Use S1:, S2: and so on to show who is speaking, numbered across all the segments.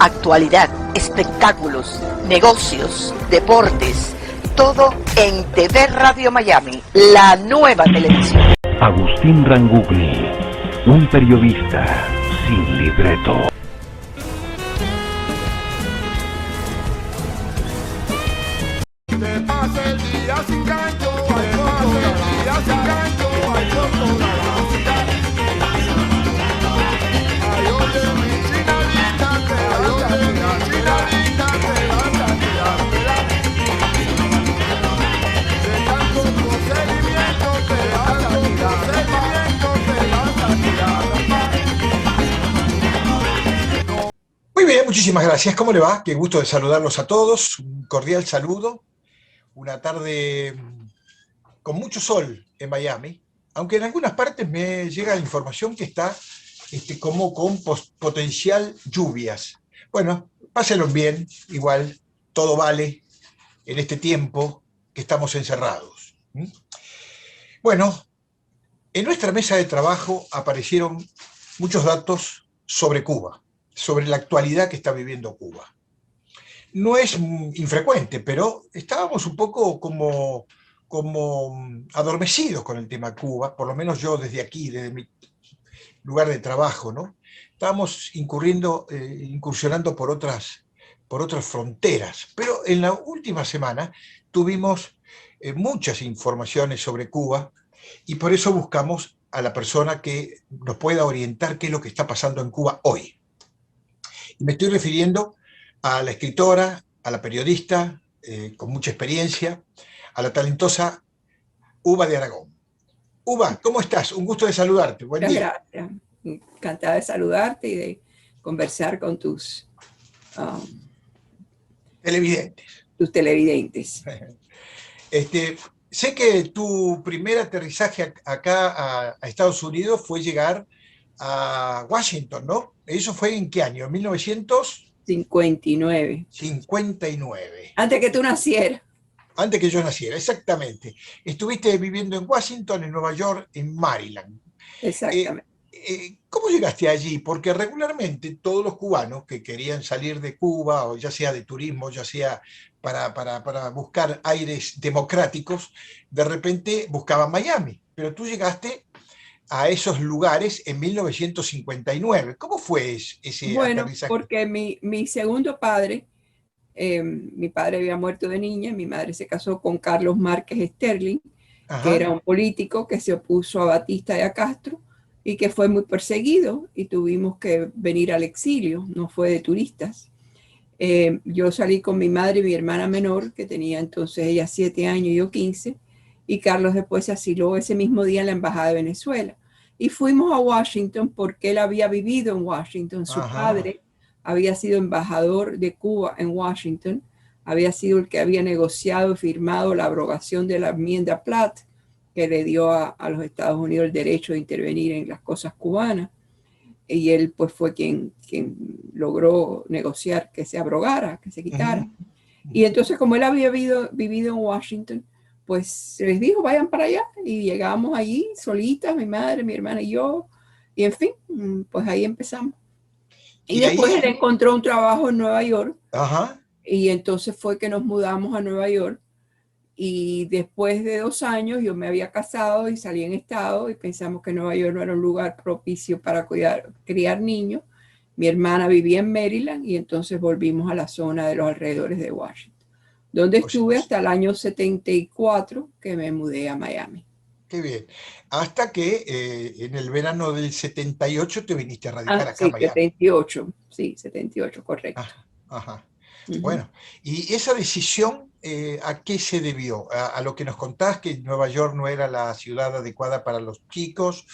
S1: Actualidad, espectáculos, negocios, deportes, todo en TV Radio Miami, la nueva televisión.
S2: Agustín Rangugli, un periodista sin libreto.
S3: Te pasa el día sin canto, te pasa el día sin canto, ay, yo toda la ciudad. Ay, oye, mi chinalita, ay, oye, mi chinalita, te vas a tirar, de tanto procedimiento, te vas a tirar.
S4: Muy bien, muchísimas gracias. ¿Cómo le va? Qué gusto de saludarlos a todos. Un cordial saludo. Una tarde con mucho sol en Miami, aunque en algunas partes me llega la información que está como con potencial lluvias. Bueno, pásenlo bien, igual, todo vale en este tiempo que estamos encerrados. Bueno, en nuestra mesa de trabajo aparecieron muchos datos sobre Cuba, sobre la actualidad que está viviendo Cuba. No es infrecuente, pero estábamos un poco como adormecidos con el tema Cuba, por lo menos yo desde aquí, desde mi lugar de trabajo, ¿no? Estábamos incursionando por otras fronteras, pero en la última semana tuvimos muchas informaciones sobre Cuba y por eso buscamos a la persona que nos pueda orientar qué es lo que está pasando en Cuba hoy. Y me estoy refiriendo a la escritora, a la periodista con mucha experiencia, a la talentosa Uva de Aragón. Uva, ¿cómo estás? Un gusto de saludarte. Buen día.
S5: Gracias. Encantada de saludarte y de conversar con tus televidentes.
S4: Sé que tu primer aterrizaje acá a Estados Unidos fue llegar a Washington, ¿no? ¿Eso fue en qué año? ¿En
S5: 1959.
S4: 59.
S5: Antes que tú nacieras.
S4: Antes que yo naciera, exactamente. Estuviste viviendo en Washington, en Nueva York, en Maryland.
S5: Exactamente.
S4: ¿Cómo llegaste allí? Porque regularmente todos los cubanos que querían salir de Cuba, o ya sea de turismo, ya sea para buscar aires democráticos, de repente buscaban Miami. Pero tú llegaste a esos lugares en 1959. ¿Cómo fue ese aterrizaje?
S5: Porque mi segundo padre, mi padre había muerto de niña, mi madre se casó con Carlos Márquez Sterling,
S4: Ajá.
S5: que era un político que se opuso a Batista y a Castro y que fue muy perseguido y tuvimos que venir al exilio, no fue de turistas. Yo salí con mi madre y mi hermana menor, que tenía entonces ella 7 años y yo 15, y Carlos después se asiló ese mismo día en la Embajada de Venezuela. Y fuimos a Washington porque él había vivido en Washington. Su padre había sido embajador de Cuba en Washington, había sido el que había negociado y firmado la abrogación de la enmienda Platt, que le dio a los Estados Unidos el derecho de intervenir en las cosas cubanas. Y él pues fue quien logró negociar que se abrogara, que se quitara. Y entonces como él había vivido en Washington, pues les dijo, vayan para allá. Y llegamos allí solitas, mi madre, mi hermana y yo. Y en fin, pues ahí empezamos. Y después él encontró un trabajo en Nueva York.
S4: Ajá.
S5: Y entonces fue que nos mudamos a Nueva York. Y después de 2 años yo me había casado y salí en estado y pensamos que Nueva York no era un lugar propicio para criar niños. Mi hermana vivía en Maryland y entonces volvimos a la zona de los alrededores de Washington, donde estuve hasta el año 74 que me mudé a Miami.
S4: Qué bien. Hasta que en el verano del 78 te viniste a radicar acá
S5: sí,
S4: a Miami.
S5: 78, sí, 78, correcto.
S4: Ajá. Bueno, y esa decisión, ¿a qué se debió? ¿A lo que nos contás, que Nueva York no era la ciudad adecuada para los chicos?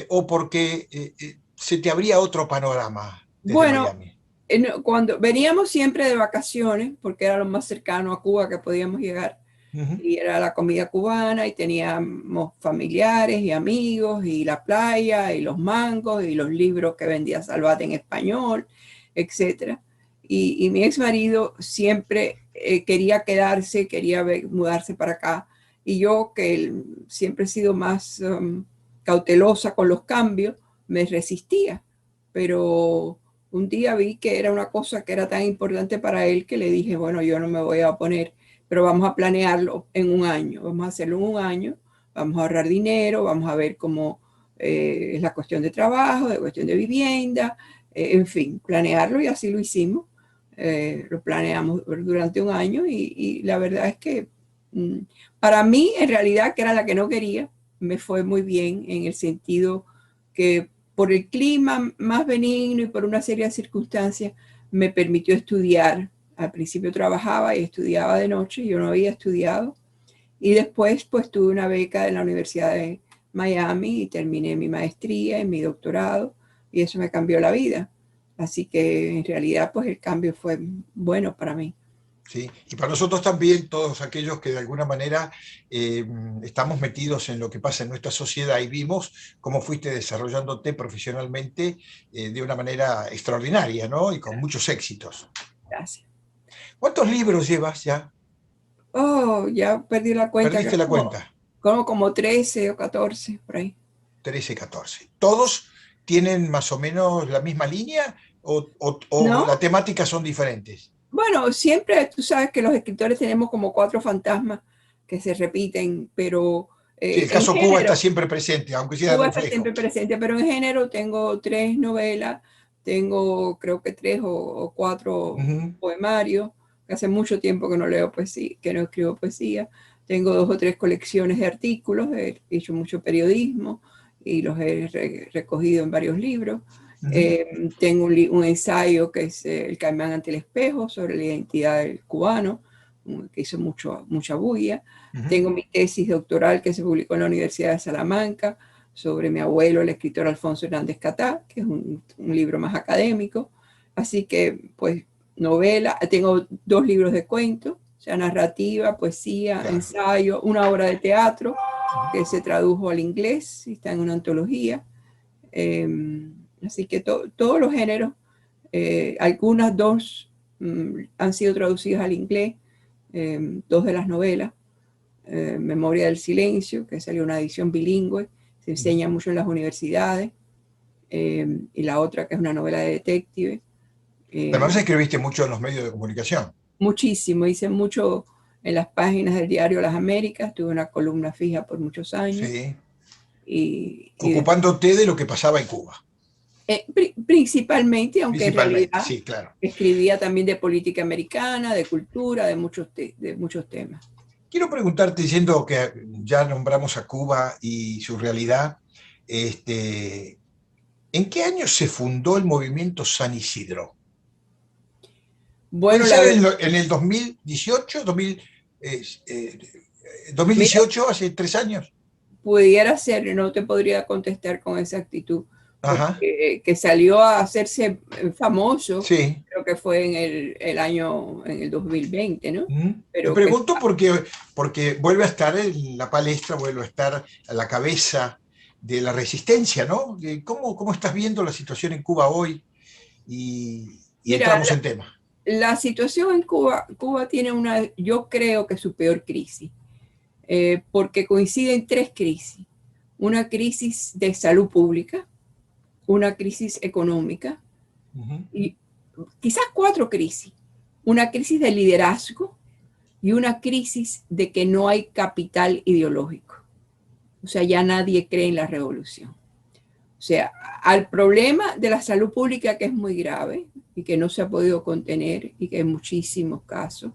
S4: ¿O porque se te abría otro panorama desde Miami?
S5: Cuando veníamos siempre de vacaciones, porque era lo más cercano a Cuba que podíamos llegar, y era la comida cubana, y teníamos familiares y amigos, y la playa, y los mangos, y los libros que vendía Salvat en español, etcétera. Y mi ex marido siempre quería quedarse, quería mudarse para acá. Y yo, que siempre he sido más cautelosa con los cambios, me resistía. Pero un día vi que era una cosa que era tan importante para él que le dije, bueno, yo no me voy a oponer, pero vamos a planearlo en un año, vamos a hacerlo en un año, vamos a ahorrar dinero, vamos a ver cómo es la cuestión de trabajo, de cuestión de vivienda, en fin, planearlo y así lo hicimos. Lo planeamos durante un año y la verdad es que para mí, en realidad, que era la que no quería, me fue muy bien en el sentido que por el clima más benigno y por una serie de circunstancias me permitió estudiar. Al principio trabajaba y estudiaba de noche, yo no había estudiado. Y después pues tuve una beca de la Universidad de Miami y terminé mi maestría y mi doctorado y eso me cambió la vida. Así que en realidad pues el cambio fue bueno para mí.
S4: ¿Sí? Y para nosotros también, todos aquellos que de alguna manera estamos metidos en lo que pasa en nuestra sociedad y vimos cómo fuiste desarrollándote profesionalmente de una manera extraordinaria, ¿no? Y con muchos éxitos.
S5: Gracias.
S4: ¿Cuántos libros llevas ya?
S5: Oh, ya perdí la cuenta.
S4: ¿Perdiste la cuenta?
S5: Como 13 o 14, por ahí.
S4: 13, 14. ¿Todos tienen más o menos la misma línea o
S5: ¿No?
S4: las temáticas son diferentes?
S5: Bueno, siempre tú sabes que los escritores tenemos como 4 fantasmas que se repiten, pero
S4: Sí, el
S5: en
S4: caso Cuba está
S5: género,
S4: siempre presente, aunque sea de
S5: Cuba está
S4: reflejo.
S5: siempre presente, pero en género tengo 3 novelas, tengo creo que 3 o 4
S4: Ujú.
S5: poemarios, que hace mucho tiempo que no leo poesía, que no escribo poesía, tengo 2 o 3 colecciones de artículos, he hecho mucho periodismo y los he recogido en varios libros.
S4: Ujú.
S5: Tengo un ensayo que es El caimán ante el espejo sobre la identidad del cubano, que hizo mucha bulla.
S4: Ujú.
S5: Tengo mi tesis doctoral que se publicó en la Universidad de Salamanca sobre mi abuelo, el escritor Alfonso Hernández Catá, que es un libro más académico. Así que, pues, novela. Tengo 2 libros de cuentos, o sea, narrativa, poesía,
S4: Claro.
S5: ensayo, una obra de teatro que se tradujo al inglés y está en una antología. Así que todos los géneros, algunas 2 han sido traducidas al inglés, 2 de las novelas, Memoria del Silencio, que salió una edición bilingüe, se enseña mucho en las universidades, y la otra que es una novela de detective.
S4: Además escribiste mucho en los medios de comunicación.
S5: Muchísimo, hice mucho en las páginas del diario Las Américas, tuve una columna fija por muchos años.
S4: Sí.
S5: Y
S4: Ocupándote de lo que pasaba en Cuba.
S5: Principalmente, aunque en
S4: Principalmente,
S5: realidad
S4: sí, claro.
S5: escribía también de política americana, de cultura, de muchos temas.
S4: Quiero preguntarte, diciendo que ya nombramos a Cuba y su realidad, ¿en qué año se fundó el movimiento San Isidro? ¿Puede
S5: Bueno,
S4: ser en el 2018, 2018, hace 3 años?
S5: pudiera ser, no te podría contestar con exactitud,
S4: Ajá,
S5: porque que salió a hacerse famoso,
S4: sí.
S5: creo que fue en el 2020, ¿no?
S4: Te
S5: Pero que
S4: pregunto porque vuelve a estar en la palestra, vuelve a estar a la cabeza de la resistencia, ¿no? ¿Cómo estás viendo la situación en Cuba hoy? Y
S5: mira,
S4: entramos en tema.
S5: la situación en Cuba tiene yo creo que su peor crisis, porque coinciden 3 crisis. Una crisis de salud pública, una crisis económica y quizás 4 crisis. Una crisis de liderazgo y una crisis de que no hay capital ideológico. O sea, ya nadie cree en la revolución. O sea, al problema de la salud pública, que es muy grave y que no se ha podido contener y que en muchísimos casos,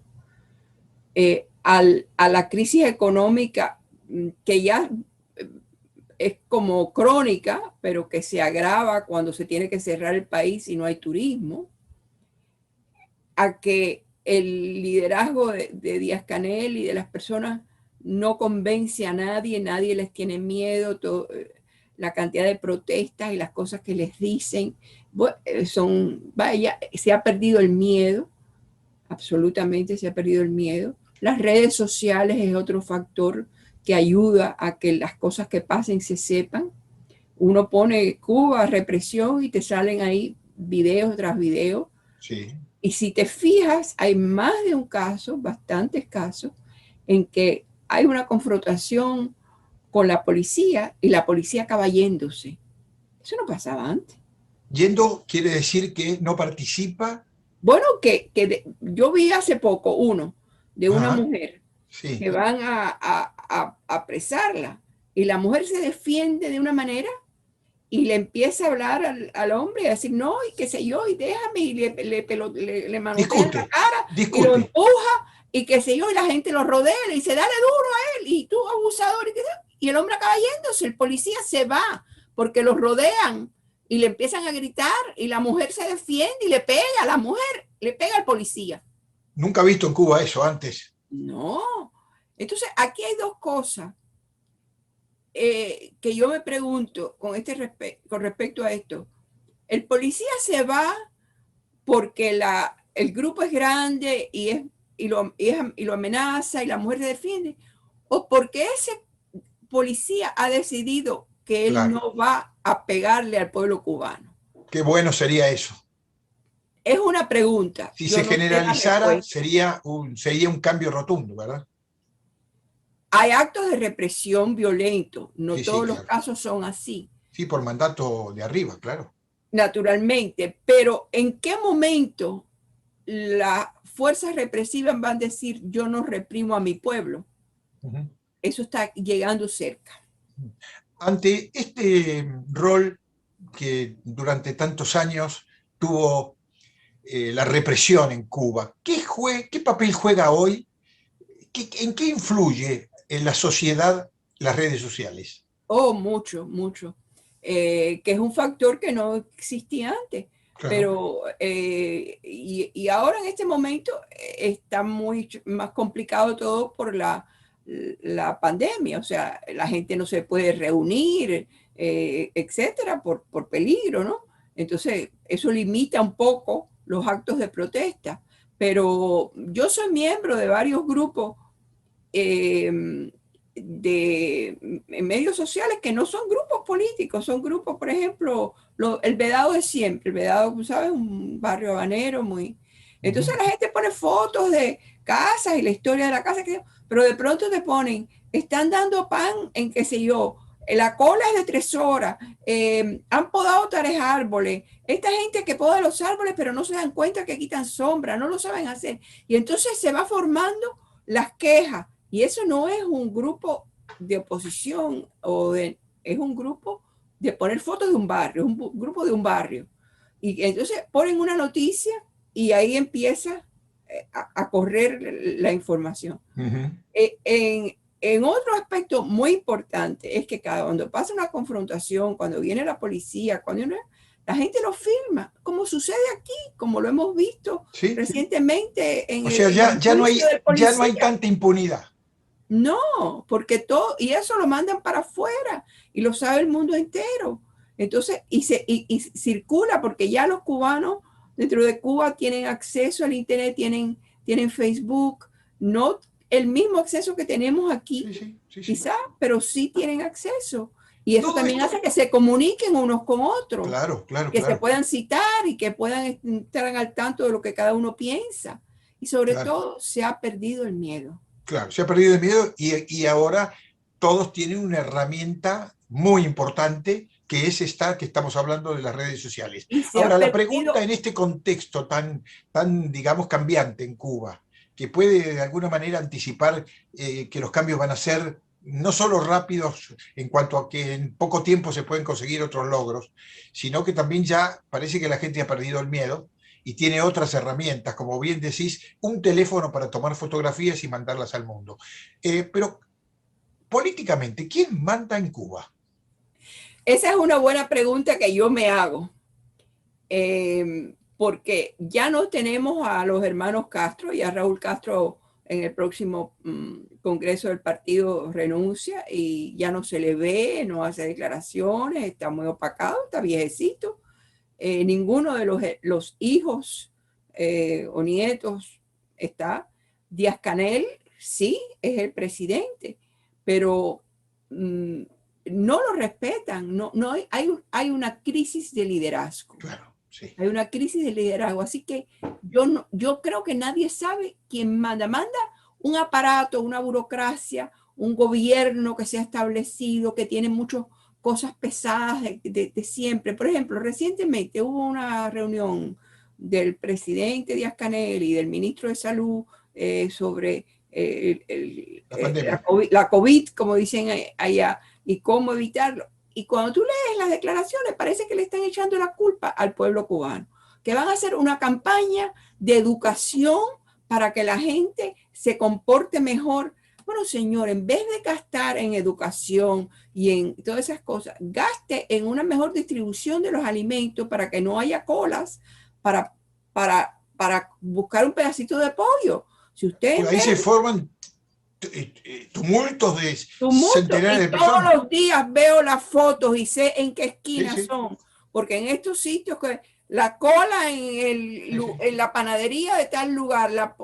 S5: a la crisis económica, que ya es como crónica, pero que se agrava cuando se tiene que cerrar el país y no hay turismo, a que el liderazgo de Díaz-Canel y de las personas no convence a nadie, nadie les tiene miedo, la cantidad de protestas y las cosas que les dicen, se ha perdido el miedo, absolutamente se ha perdido el miedo. Las redes sociales es otro factor que ayuda a que las cosas que pasen se sepan. Uno pone Cuba, represión, y te salen ahí videos tras videos.
S4: Sí.
S5: Y si te fijas, hay más de un caso, bastantes casos, en que hay una confrontación con la policía y la policía acaba yéndose. Eso no pasaba antes.
S4: Yendo quiere decir que no participa.
S5: Bueno, yo vi hace poco uno de una
S4: Ajá,
S5: mujer
S4: sí.
S5: que van a apresarla y la mujer se defiende de una manera y le empieza a hablar al hombre y a decir no, y qué sé yo, y déjame, y le manotea en la
S4: Discute,
S5: cara y lo
S4: discute.
S5: empuja, y qué sé yo, y la gente lo rodea y le dice, dale duro a él, y tú abusador, y el hombre acaba yéndose, el policía se va, porque los rodean, y le empiezan a gritar, y la mujer se defiende y le pega, la mujer le pega al policía.
S4: Nunca he visto en Cuba eso antes.
S5: No. Entonces, aquí hay dos cosas que yo me pregunto con respecto a esto. El policía se va porque el grupo es grande y lo amenaza y la mujer se defiende, o porque ese policía ha decidido que él
S4: Claro.
S5: no va a pegarle al pueblo cubano.
S4: Qué bueno sería eso.
S5: Es una pregunta,
S4: Si
S5: yo
S4: se
S5: no sé la
S4: generalizara,
S5: respuesta.
S4: sería un cambio rotundo, ¿verdad?
S5: Hay actos de represión violento, no
S4: Sí, sí,
S5: todos los
S4: claro.
S5: casos son así,
S4: Sí, por mandato de arriba, claro.
S5: naturalmente, pero ¿en qué momento las fuerzas represivas van a decir yo no reprimo a mi pueblo?
S4: Ujú.
S5: Eso está llegando cerca.
S4: Ante este rol que durante tantos años tuvo la represión en Cuba, ¿qué papel juega hoy? ¿En qué influye en la sociedad las redes sociales?
S5: Oh, mucho, mucho. Que es un factor que no existía antes.
S4: Claro.
S5: Pero, y ahora en este momento está muy más complicado todo por la pandemia. O sea, la gente no se puede reunir, etcétera, por peligro, ¿no? Entonces, eso limita un poco los actos de protesta. Pero yo soy miembro de varios grupos eh, en medios sociales que no son grupos políticos, son grupos, por ejemplo, el Vedado de siempre, el Vedado, ¿sabes? Un barrio habanero muy... Entonces
S4: Ujú.
S5: la gente pone fotos de casas y la historia de la casa, pero de pronto te ponen, están dando pan en qué sé yo, la cola es de 3 horas, han podado tales árboles, esta gente que poda los árboles pero no se dan cuenta que quitan sombra, no lo saben hacer. Y entonces se va formando las quejas. Y eso no es un grupo de oposición es un grupo de poner fotos de un barrio, es un grupo de un barrio. Y entonces ponen una noticia y ahí empieza a correr la información.
S4: Ujú.
S5: En otro aspecto muy importante es que cuando pasa una confrontación, cuando viene la policía, la gente lo firma, como sucede aquí, como lo hemos visto
S4: ¿Sí?
S5: recientemente
S4: O sea,
S5: en el juicio del
S4: ya no hay
S5: policía.
S4: tanta impunidad.
S5: No, porque todo, y eso lo mandan para afuera y lo sabe el mundo entero. Entonces, y circula porque ya los cubanos dentro de Cuba tienen acceso al Internet, tienen Facebook, no el mismo acceso que tenemos aquí,
S4: Sí, sí, sí, sí.
S5: quizá, pero sí tienen acceso. Y eso
S4: Todo
S5: también hace
S4: esto,
S5: que se comuniquen unos con otros,
S4: claro, claro,
S5: que se
S4: claro,
S5: puedan citar y que puedan estar al tanto de lo que cada uno piensa. Y sobre
S4: claro,
S5: todo, se ha perdido el miedo.
S4: claro. Se ha perdido el miedo y ahora todos tienen una herramienta muy importante que es esta que estamos hablando de las redes sociales.
S5: Y se ha
S4: Ahora, la pregunta
S5: perdido.
S4: en este contexto tan digamos, cambiante en Cuba, que puede de alguna manera anticipar que los cambios van a ser no solo rápidos en cuanto a que en poco tiempo se pueden conseguir otros logros, sino que también ya parece que la gente ha perdido el miedo y tiene otras herramientas, como bien decís, un teléfono para tomar fotografías y mandarlas al mundo. Pero políticamente, ¿quién manda en Cuba?
S5: Esa es una buena pregunta que yo me hago, porque ya no tenemos a los hermanos Castro y a Raúl Castro en el próximo Congreso del partido renuncia y ya no se le ve, no hace declaraciones, está muy opacado, está viejecito. Ninguno de los hijos o nietos está. Díaz-Canel sí es el presidente, pero no lo respetan, no hay una crisis de liderazgo.
S4: Claro, sí.
S5: Hay una crisis de liderazgo, así que yo creo que nadie sabe quién manda. Manda un aparato, una burocracia, un gobierno que se ha establecido, que tiene muchos cosas pesadas de siempre. Por ejemplo, recientemente hubo una reunión del presidente Díaz-Canel y del ministro de Salud sobre la COVID, como dicen allá, y cómo evitarlo. Y cuando tú lees las declaraciones, parece que le están echando la culpa al pueblo cubano, que van a hacer una campaña de educación para que la gente se comporte mejor. Bueno, señor, en vez de gastar en educación y en todas esas cosas, gaste en una mejor distribución de los alimentos para que no haya colas para buscar un pedacito de pollo. Si usted
S4: ahí se forman tumultos de centenares de
S5: todos
S4: personas.
S5: los días veo las fotos y sé en qué esquinas
S4: Sí, sí.
S5: son, porque en estos sitios que la cola en la panadería de tal lugar, la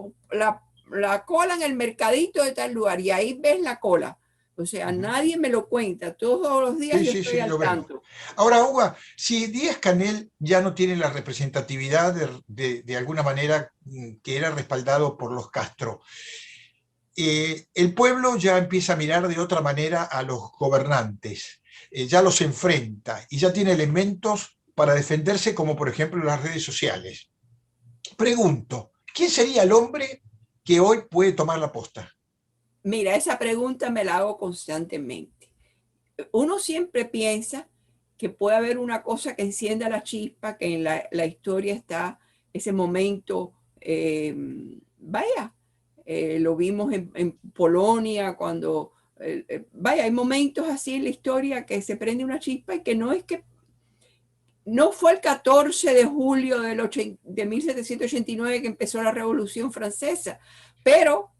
S5: cola en el mercadito de tal lugar, y ahí ves la cola. O sea, nadie me lo cuenta. Todos los días yo estoy al tanto.
S4: Ahora, Hugo, si Díaz-Canel ya no tiene la representatividad de alguna manera que era respaldado por los Castro, el pueblo ya empieza a mirar de otra manera a los gobernantes, ya los enfrenta y ya tiene elementos para defenderse, como por ejemplo las redes sociales. Pregunto, ¿quién sería el hombre que hoy puede tomar la posta?
S5: Mira, esa pregunta me la hago constantemente. Uno siempre piensa que puede haber una cosa que encienda la chispa, que en la historia está ese momento, lo vimos en Polonia cuando, hay momentos así en la historia que se prende una chispa y que no fue el 14 de julio de 1789 que empezó la Revolución Francesa, pero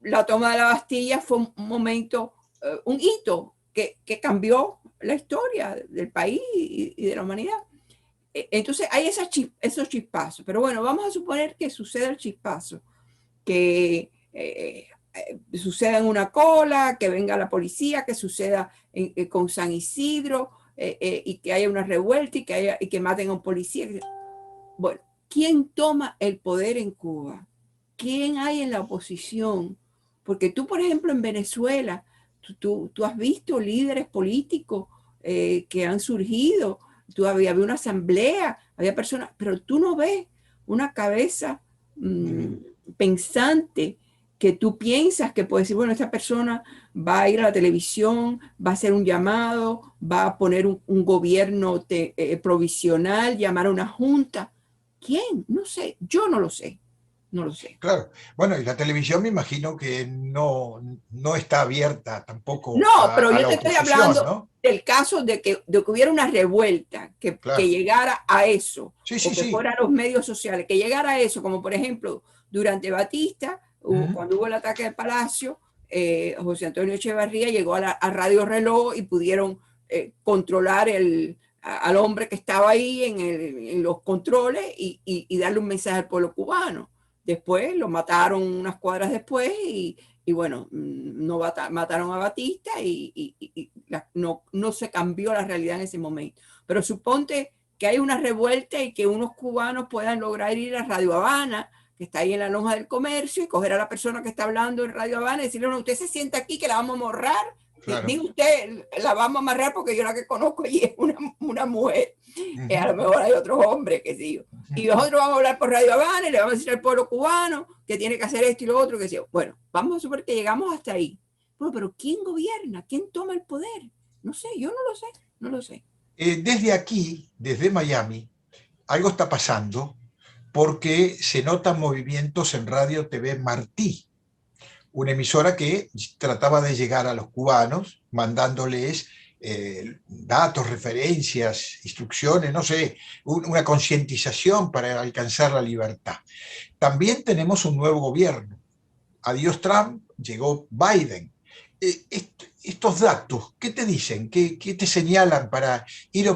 S5: la toma de la Bastilla fue un momento, un hito que cambió la historia del país y de la humanidad. Entonces hay esos chispazos, pero bueno, vamos a suponer que suceda el chispazo, que suceda en una cola, que venga la policía, que suceda con San Isidro, y que haya una revuelta y que maten a un policía. Bueno, ¿quién toma el poder en Cuba? ¿Quién hay en la oposición? Porque tú, por ejemplo, en Venezuela, tú has visto líderes políticos que han surgido. Había una asamblea, había personas, pero tú no ves una cabeza pensante que tú piensas que puede decir, bueno, esta persona va a ir a la televisión, va a hacer un llamado, va a poner un gobierno provisional, llamar a una junta. ¿Quién? No sé, yo no lo sé. No lo sé.
S4: Claro. Bueno, y la televisión me imagino que no está abierta tampoco
S5: pero
S4: a
S5: yo
S4: la
S5: te estoy
S4: oposición,
S5: hablando,
S4: ¿no?
S5: del caso de que hubiera una revuelta, que llegara a eso, fuera a los medios sociales, que llegara a eso, como por ejemplo, durante Batista, cuando hubo el ataque del Palacio, José Antonio Echevarría llegó a Radio Reloj y pudieron controlar al hombre que estaba ahí en los controles y darle un mensaje al pueblo cubano. Después lo mataron unas cuadras después y bueno, no mataron a Batista y no se cambió la realidad en ese momento. Pero suponte que hay una revuelta y que unos cubanos puedan lograr ir a Radio Habana, que está ahí en la Lonja del Comercio, y coger a la persona que está hablando en Radio Habana y decirle, no, usted se sienta aquí que la vamos a amarrar. Claro. Diga usted, la vamos a amarrar porque yo la que conozco allí es una mujer. A lo mejor hay otros hombres que sí. Y nosotros vamos a hablar por Radio Habana y le vamos a decir al pueblo cubano que tiene que hacer esto y lo otro. Que sí. Bueno, vamos a suponer que llegamos hasta ahí. Bueno, pero ¿quién gobierna? ¿Quién toma el poder? No sé, yo no lo sé.
S4: Desde aquí, desde Miami, algo está pasando porque se notan movimientos en Radio TV Martí, una emisora que trataba de llegar a los cubanos, mandándoles datos, referencias, instrucciones, no sé, una concientización para alcanzar la libertad. También tenemos un nuevo gobierno. Adiós Trump, llegó Biden. Estos datos, ¿qué te dicen? ¿Qué te señalan para ir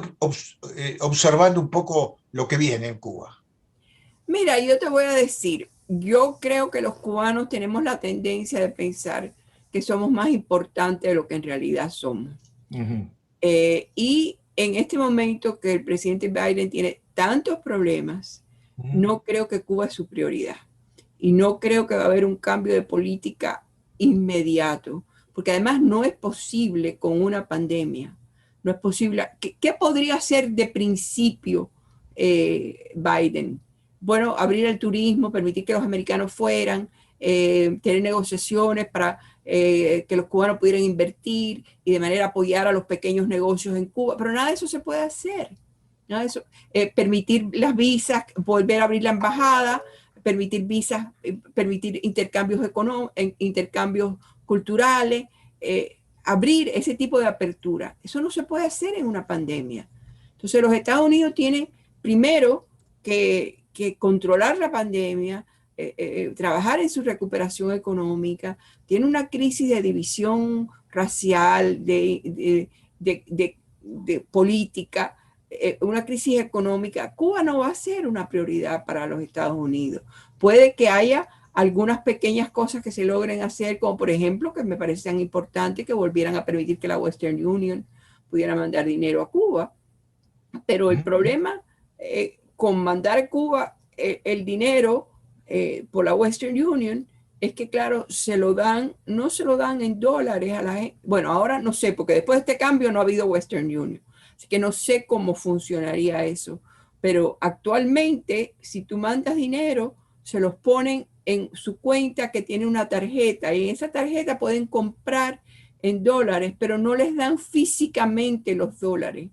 S4: observando un poco lo que viene en Cuba?
S5: Mira, yo te voy a decir, yo creo que los cubanos tenemos la tendencia de pensar que somos más importantes de lo que en realidad somos. Y en este momento que el presidente Biden tiene tantos problemas, no creo que Cuba es su prioridad. Y no creo que va a haber un cambio de política inmediato, porque además no es posible con una pandemia. no es posible. ¿Qué podría hacer de principio Biden? Bueno, abrir el turismo, permitir que los americanos fueran, tener negociaciones para que los cubanos pudieran invertir y de manera apoyar a los pequeños negocios en Cuba, pero nada de eso se puede hacer. Nada de eso. Permitir las visas, volver a abrir la embajada, permitir visas, permitir intercambios culturales, abrir ese tipo de apertura. Eso no se puede hacer en una pandemia. Entonces los Estados Unidos tienen primero que controlar la pandemia, trabajar en su recuperación económica, tiene una crisis de división racial, de política, una crisis económica. Cuba no va a ser una prioridad para los Estados Unidos. Puede que haya algunas pequeñas cosas que se logren hacer, como por ejemplo, que me parecen importantes, que volvieran a permitir que la Western Union pudiera mandar dinero a Cuba. Pero el problema con mandar a Cuba el dinero por la Western Union es que, claro, no se lo dan en dólares a la gente. Bueno, ahora no sé, porque después de este cambio no ha habido Western Union. Así que no sé cómo funcionaría eso. Pero actualmente, si tú mandas dinero, se los ponen en su cuenta que tiene una tarjeta. Y en esa tarjeta pueden comprar en dólares, pero no les dan físicamente los dólares.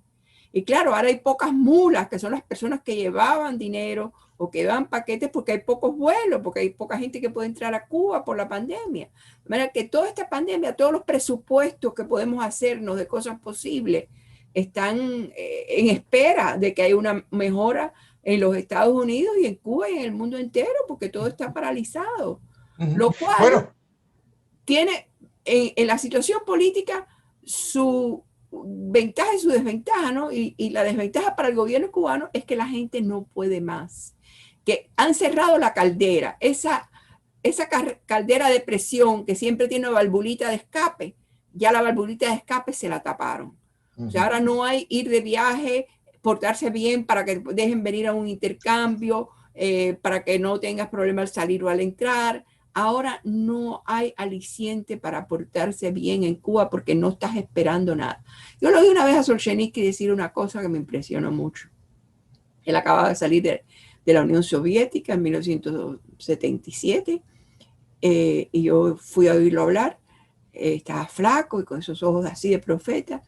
S5: Y claro, ahora hay pocas mulas, que son las personas que llevaban dinero o que llevaban paquetes porque hay pocos vuelos, porque hay poca gente que puede entrar a Cuba por la pandemia. De manera que toda esta pandemia, todos los presupuestos que podemos hacernos de cosas posibles, están en espera de que haya una mejora en los Estados Unidos y en Cuba y en el mundo entero, porque todo está paralizado. Lo cual tiene en la situación política su ventaja y su desventaja, ¿no? Y la desventaja para el gobierno cubano es que la gente no puede más, que han cerrado la caldera, esa caldera de presión que siempre tiene una valvulita de escape, ya la valvulita de escape se la taparon. O sea, ahora no hay ir de viaje, portarse bien para que dejen venir a un intercambio, para que no tengas problemas al salir o al entrar. Ahora no hay aliciente para portarse bien en Cuba porque no estás esperando nada. Yo lo vi una vez a Solzhenitsyn decir una cosa que me impresionó mucho. Él acababa de salir de la Unión Soviética en 1977 y yo fui a oírlo hablar. Estaba flaco y con esos ojos así de profeta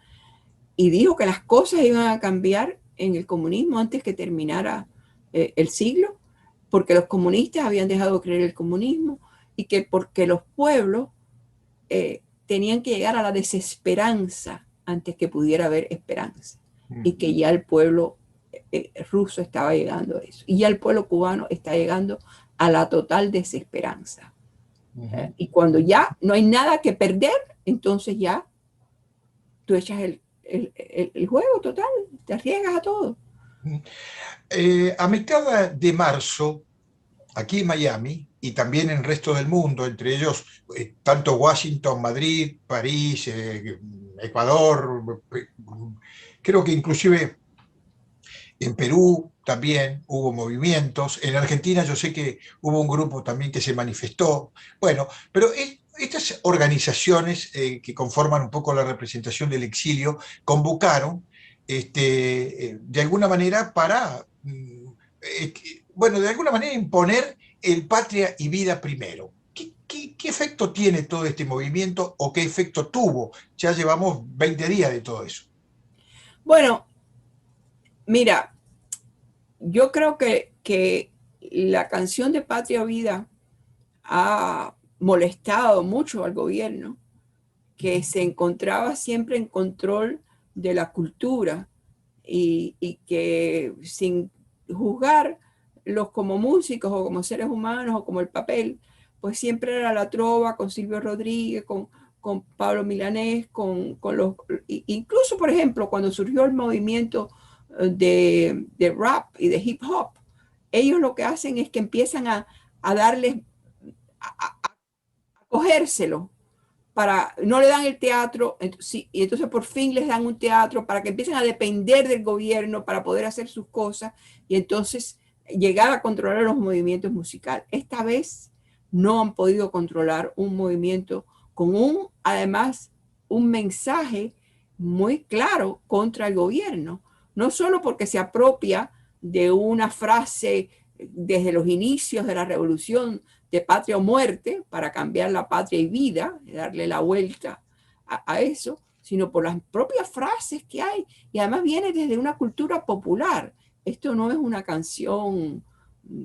S5: y dijo que las cosas iban a cambiar en el comunismo antes que terminara el siglo, porque los comunistas habían dejado de creer el comunismo y que porque los pueblos tenían que llegar a la desesperanza antes que pudiera haber esperanza, y que ya el pueblo ruso estaba llegando a eso, y ya el pueblo cubano está llegando a la total desesperanza. Y cuando ya no hay nada que perder, entonces ya tú echas el juego total, te arriesgas a todo.
S4: A mitad de marzo, aquí en Miami, y también en el resto del mundo, entre ellos tanto Washington, Madrid, París, Ecuador, creo que inclusive en Perú también hubo movimientos, en Argentina yo sé que hubo un grupo también que se manifestó, bueno, pero estas organizaciones que conforman un poco la representación del exilio convocaron de alguna manera para, bueno, de alguna manera imponer el patria y vida primero. ¿Qué efecto tiene todo este movimiento o qué efecto tuvo? Ya llevamos 20 días de todo eso.
S5: Bueno, mira, yo creo que la canción de Patria o Vida ha molestado mucho al gobierno, que se encontraba siempre en control de la cultura y que sin juzgarlos como músicos o como seres humanos o como el papel, pues siempre era la trova con Silvio Rodríguez, con Pablo Milanés, incluso por ejemplo cuando surgió el movimiento de rap y de hip hop, ellos lo que hacen es que empiezan a darles, a cogérselo, no le dan el teatro, y entonces por fin les dan un teatro para que empiecen a depender del gobierno para poder hacer sus cosas y entonces llegar a controlar los movimientos musicales. Esta vez no han podido controlar un movimiento con además un mensaje muy claro contra el gobierno, no solo porque se apropia de una frase desde los inicios de la revolución de patria o muerte para cambiar la patria y vida, darle la vuelta a eso, sino por las propias frases que hay. Y además viene desde una cultura popular. Esto no es una canción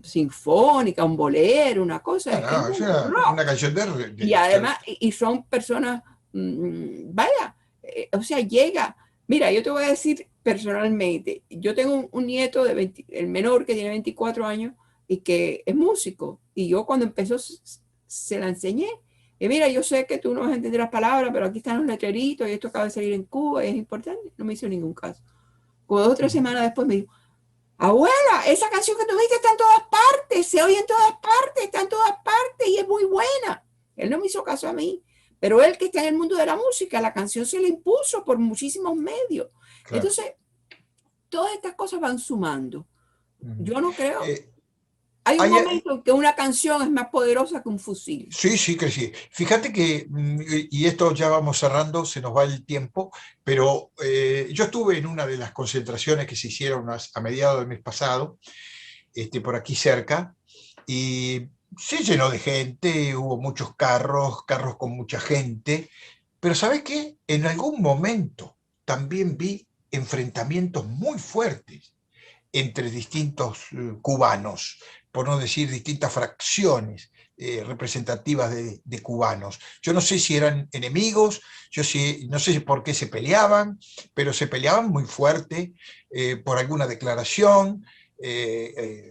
S5: sinfónica, un bolero, una cosa,
S4: No, no,
S5: es
S4: es
S5: un rock.
S4: una canción
S5: Y además, y son personas, vaya, o sea, llega. Mira, yo te voy a decir personalmente, yo tengo un nieto de 20, el menor que tiene 24 años y que es músico. Y yo cuando empezó se la enseñé. Y mira, yo sé que tú no vas a entender las palabras, pero aquí están los letreritos y esto acaba de salir en Cuba y es importante. No me hizo ningún caso. Como 2 o 3 semanas después me dijo, abuela, esa canción que tuviste está en todas partes, se oye en todas partes, está en todas partes y es muy buena. Él no me hizo caso a mí, pero él que está en el mundo de la música, la canción se le impuso por muchísimos medios.
S4: Claro.
S5: Entonces, todas estas cosas van sumando. Yo no creo. Hay un
S4: hay-
S5: momento en que una canción es más poderosa que un fusil.
S4: Sí, sí, que sí. Fíjate que, y esto ya vamos cerrando, se nos va el tiempo, pero yo estuve en una de las concentraciones que se hicieron a mediados del mes pasado, por aquí cerca, y se llenó de gente, hubo muchos carros, carros con mucha gente, pero ¿sabes qué? En algún momento también vi enfrentamientos muy fuertes entre distintos cubanos, por no decir distintas fracciones representativas de cubanos. Yo no sé si eran enemigos, yo sí, no sé por qué se peleaban, pero se peleaban muy fuerte por alguna declaración,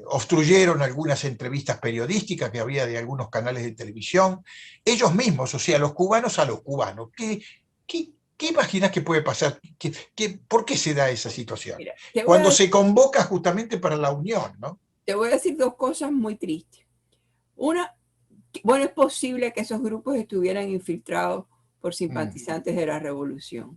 S4: obstruyeron algunas entrevistas periodísticas que había de algunos canales de televisión, ellos mismos, o sea, los cubanos a los cubanos. ¿Qué imaginas que puede pasar? ¿Por qué se da esa situación?
S5: Mira,
S4: Cuando se convoca justamente para la unión, ¿no?
S5: te voy a decir 2 cosas muy tristes. Una, bueno, es posible que esos grupos estuvieran infiltrados por simpatizantes de la revolución.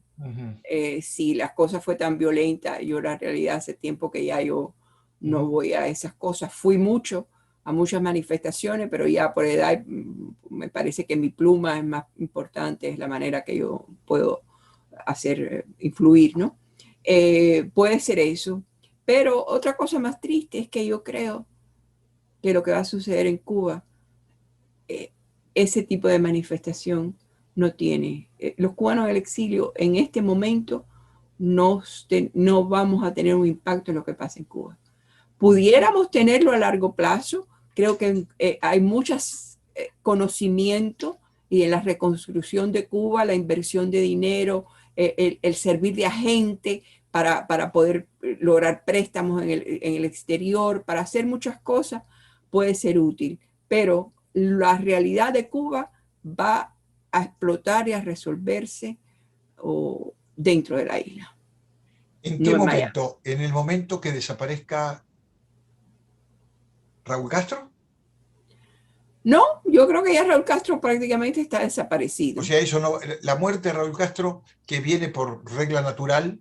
S5: Si las cosas fue tan violenta, yo la realidad hace tiempo que ya yo no voy a esas cosas. Fui mucho a muchas manifestaciones, pero ya por edad me parece que mi pluma es más importante, es la manera que yo puedo hacer influir, ¿no? Puede ser eso. Pero otra cosa más triste es que yo creo que lo que va a suceder en Cuba, ese tipo de manifestación no tiene. Los cubanos del exilio en este momento no vamos a tener un impacto en lo que pasa en Cuba. Pudiéramos tenerlo a largo plazo. Creo que hay muchos conocimientos y en la reconstrucción de Cuba, la inversión de dinero, el servir de agente para poder lograr préstamos en el exterior, para hacer muchas cosas, puede ser útil. Pero la realidad de Cuba va a explotar y a resolverse dentro de la isla.
S4: ¿En
S5: No
S4: qué
S5: en Miami.
S4: momento? ¿En el momento que desaparezca Raúl Castro?
S5: No, yo creo que ya Raúl Castro prácticamente está desaparecido.
S4: O sea, eso no, la muerte de Raúl Castro, que viene por regla natural,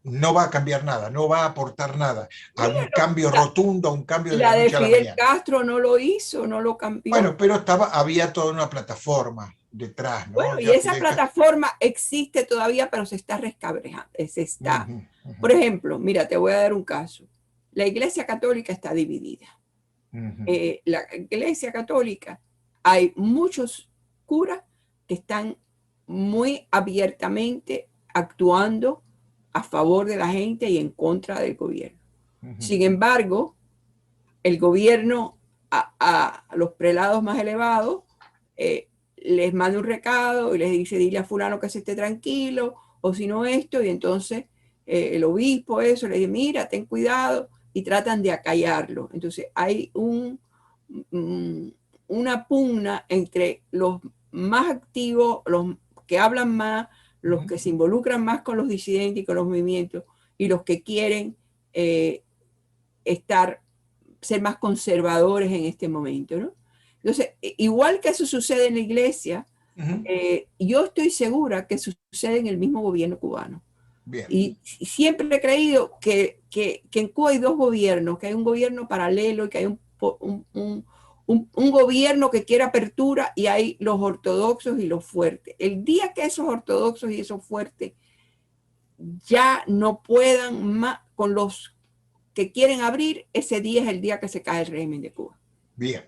S4: no va a cambiar nada, no va a aportar nada a un cambio rotundo, a un cambio de la
S5: La de
S4: noche a la
S5: Fidel
S4: mañana.
S5: Castro no lo hizo, no lo cambió.
S4: Bueno, pero había toda una plataforma detrás, ¿no?
S5: Bueno, y
S4: Ya
S5: esa plataforma existe todavía, pero se está rescabrejando. Por ejemplo, mira, te voy a dar un caso. La Iglesia Católica está dividida. La Iglesia Católica, hay muchos curas que están muy abiertamente actuando a favor de la gente y en contra del gobierno. Sin embargo, el gobierno a los prelados más elevados les manda un recado y les dice, dile a fulano que se esté tranquilo, o si no esto, y entonces el obispo eso le dice, mira, ten cuidado, y tratan de acallarlo. Entonces hay una pugna entre los más activos, los que hablan más, los que se involucran más con los disidentes y con los movimientos, y los que quieren ser más conservadores en este momento, ¿no? Entonces, igual que eso sucede en la iglesia, yo estoy segura que sucede en el mismo gobierno cubano.
S4: Bien.
S5: Y siempre he creído que en Cuba hay 2 gobiernos, que hay un gobierno paralelo y que hay un un gobierno que quiere apertura y hay los ortodoxos y los fuertes. El día que esos ortodoxos y esos fuertes ya no puedan más con los que quieren abrir, ese día es el día que se cae el régimen de Cuba.
S4: Bien,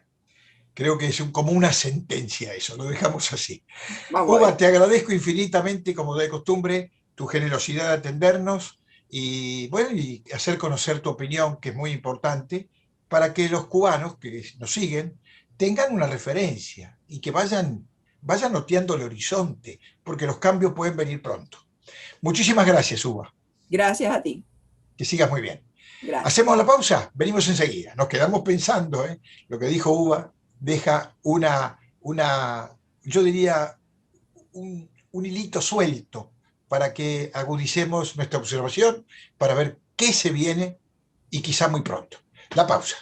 S4: creo que es como una sentencia eso, lo dejamos así.
S5: Vamos a
S4: Uva,
S5: ver.
S4: te agradezco infinitamente, como de costumbre, tu generosidad de atendernos y, bueno, y hacer conocer tu opinión, que es muy importante, para que los cubanos que nos siguen tengan una referencia y que vayan noteando el horizonte, porque los cambios pueden venir pronto. Muchísimas gracias, Uva.
S5: Gracias a ti.
S4: Que sigas muy bien.
S5: Gracias.
S4: Hacemos la pausa, venimos enseguida. Nos quedamos pensando, lo que dijo Uva deja yo diría, un hilito suelto para que agudicemos nuestra observación, para ver qué se viene y quizá muy pronto. La pausa.